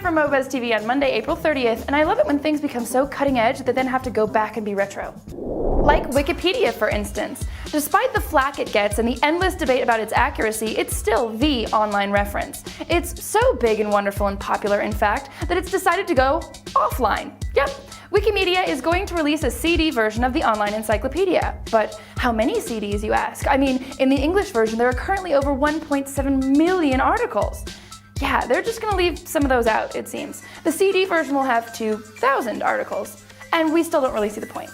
from MobuzzTV on Monday, April 30th, and I love it when things become so cutting edge that they then have to go back and be retro. Like Wikipedia, for instance. Despite the flack it gets and the endless debate about its accuracy, it's still the online reference. It's so big and wonderful and popular, in fact, that it's decided to go offline. Yep, Wikimedia is going to release a CD version of the online encyclopedia. But how many CDs, you ask? I mean, in the English version, there are currently over 1.7 million articles. Yeah, they're just going to leave some of those out, it seems. The CD version will have 2,000 articles. And we still don't really see the point.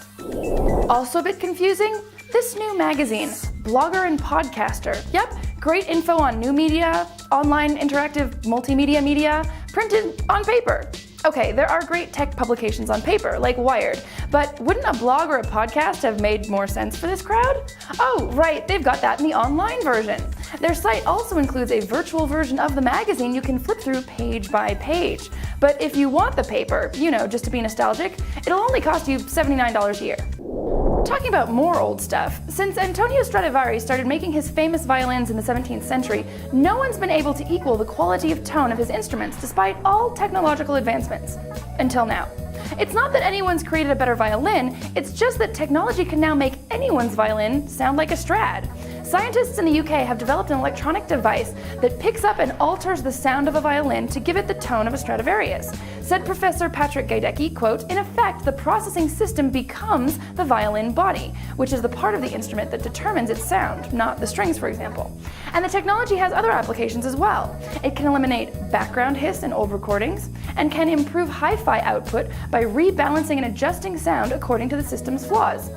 Also a bit confusing, this new magazine, Blogger and Podcaster. Yep, great info on new media, online interactive multimedia media, printed on paper. Okay, there are great tech publications on paper, like Wired, but wouldn't a blog or a podcast have made more sense for this crowd? Oh, right, they've got that in the online version. Their site also includes a virtual version of the magazine you can flip through page by page. But if you want the paper, just to be nostalgic, it'll only cost you $79 a year. Talking about more old stuff, since Antonio Stradivari started making his famous violins in the 17th century, no one's been able to equal the quality of tone of his instruments despite all technological advancements. Until now. It's not that anyone's created a better violin, it's just that technology can now make anyone's violin sound like a Strad. Scientists in the UK have developed an electronic device that picks up and alters the sound of a violin to give it the tone of a Stradivarius. Said Professor Patrick Gaidecki, quote, "In effect, the processing system becomes the violin body, which is the part of the instrument that determines its sound, not the strings, for example. And the technology has other applications as well. It can eliminate background hiss in old recordings, and can improve hi-fi output by rebalancing and adjusting sound according to the system's flaws."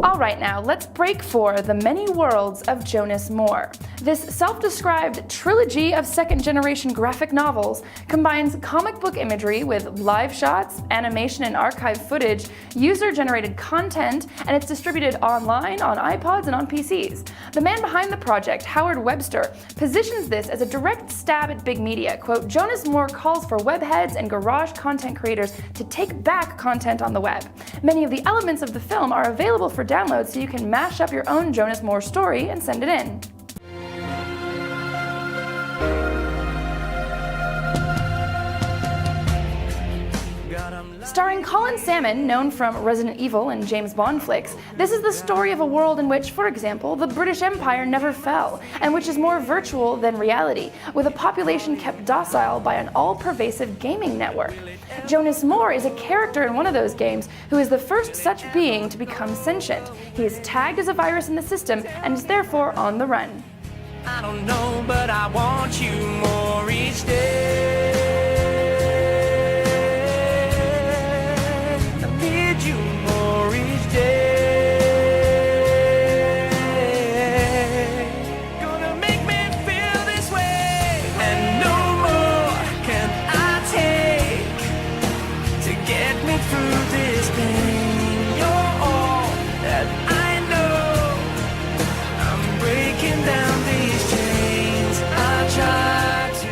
Alright now, let's break for The Many Worlds of Jonas Moore. This self-described trilogy of second-generation graphic novels combines comic book imagery with live shots, animation and archive footage, user-generated content, and it's distributed online, on iPods, and on PCs. The man behind the project, Howard Webster, positions this as a direct stab at big media. Quote, "Jonas Moore calls for webheads and garage content creators to take back content on the web. Many of the elements of the film are available for download so you can mash up your own Jonas Moore story and send it in." Starring Colin Salmon, known from Resident Evil and James Bond flicks, this is the story of a world in which, for example, the British Empire never fell, and which is more virtual than reality, with a population kept docile by an all-pervasive gaming network. Jonas Moore is a character in one of those games who is the first such being to become sentient. He is tagged as a virus in the system and is therefore on the run. I don't know, but I want you more each day. You more each day. Gonna make me feel this way, and no more can I take to get me through this pain. You're all that I know. I'm breaking down these chains. I try to.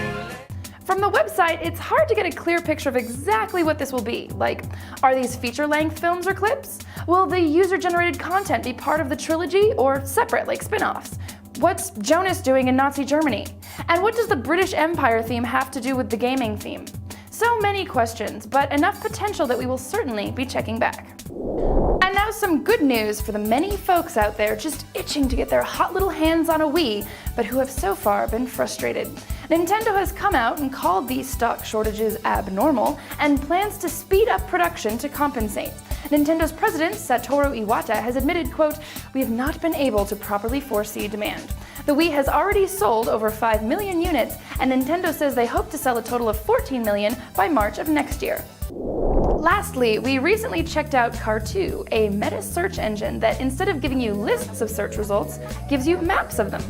From the website, it's hard to get a clear picture of exactly what this will be. Like, are these feature-length films or clips? Will the user-generated content be part of the trilogy or separate, like spin-offs? What's Jonas doing in Nazi Germany? And what does the British Empire theme have to do with the gaming theme? So many questions, but enough potential that we will certainly be checking back. And now some good news for the many folks out there just itching to get their hot little hands on a Wii, but who have so far been frustrated. Nintendo has come out and called these stock shortages abnormal and plans to speed up production to compensate. Nintendo's president, Satoru Iwata, has admitted, quote, "We have not been able to properly foresee demand. The Wii has already sold over 5 million units, and Nintendo says they hope to sell a total of 14 million by March of next year." Lastly, we recently checked out Car2, a meta search engine that instead of giving you lists of search results, gives you maps of them.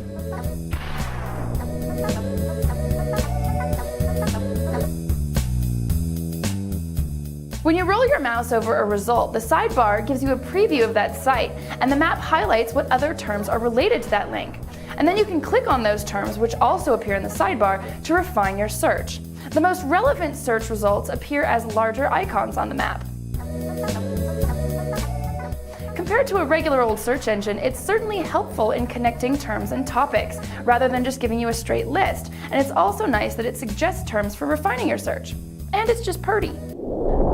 When you roll your mouse over a result, the sidebar gives you a preview of that site, and the map highlights what other terms are related to that link. And then you can click on those terms, which also appear in the sidebar, to refine your search. The most relevant search results appear as larger icons on the map. Compared to a regular old search engine, it's certainly helpful in connecting terms and topics, rather than just giving you a straight list, and it's also nice that it suggests terms for refining your search. and it's just purty.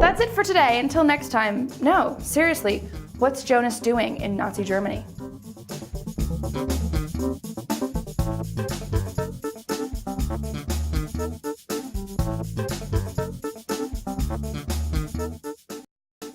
That's it for today. Until next time. No, seriously, what's Jonas doing in Nazi Germany?